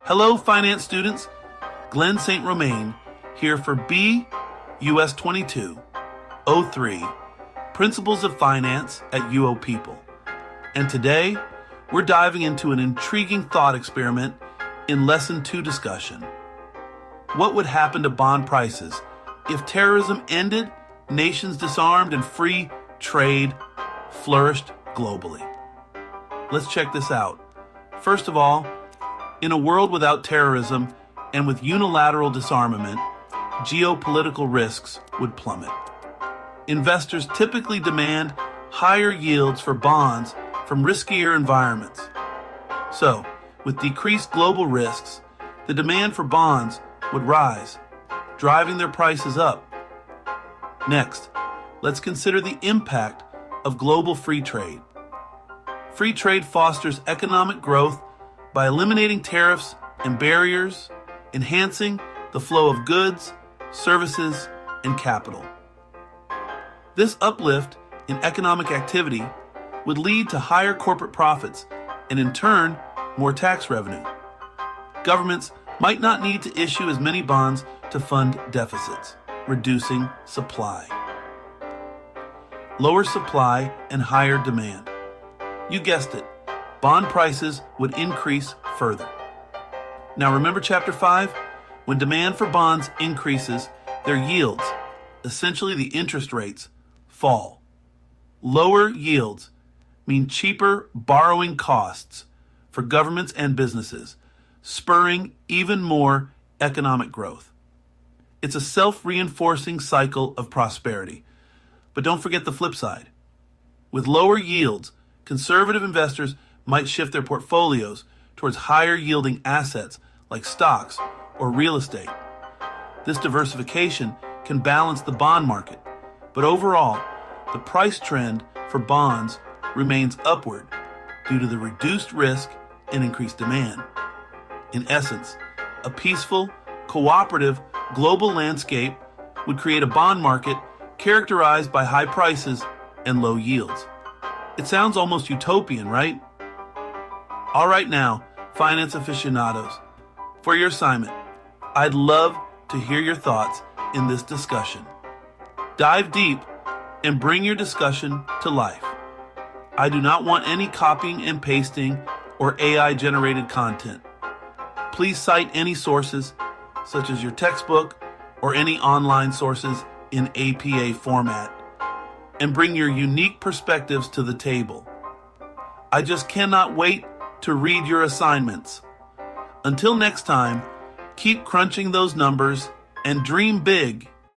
Hello, finance students. Glenn St. Romain here for B US 2203, Principles of Finance at UoPeople. And today, we're diving into an intriguing thought experiment in Lesson 2 discussion. What would happen to bond prices if terrorism ended, nations disarmed, and free trade flourished globally? Let's check this out. First of all, in a world without terrorism and with unilateral disarmament, geopolitical risks would plummet. Investors typically demand higher yields for bonds from riskier environments. So, with decreased global risks, the demand for bonds would rise, driving their prices up. Next, let's consider the impact of global free trade. Free trade fosters economic growth by eliminating tariffs and barriers, enhancing the flow of goods, services, and capital. This uplift in economic activity would lead to higher corporate profits and, in turn, more tax revenue. Governments might not need to issue as many bonds to fund deficits, reducing supply. Lower supply and higher demand. You guessed it, bond prices would increase further. Now remember Chapter 5? When demand for bonds increases, their yields, essentially the interest rates, fall. Lower yields mean cheaper borrowing costs for governments and businesses, spurring even more economic growth. It's a self-reinforcing cycle of prosperity. But don't forget the flip side. With lower yields, conservative investors might shift their portfolios towards higher-yielding assets like stocks or real estate. This diversification can balance the bond market, but overall, the price trend for bonds remains upward due to the reduced risk and increased demand. In essence, a peaceful, cooperative global landscape would create a bond market characterized by high prices and low yields. It sounds almost utopian, right? All right now, finance aficionados, for your assignment, I'd love to hear your thoughts in this discussion. Dive deep and bring your discussion to life. I do not want any copying and pasting or AI-generated content. Please cite any sources, such as your textbook or any online sources in APA format, and bring your unique perspectives to the table. I just cannot wait to read your assignments. Until next time, keep crunching those numbers and dream big.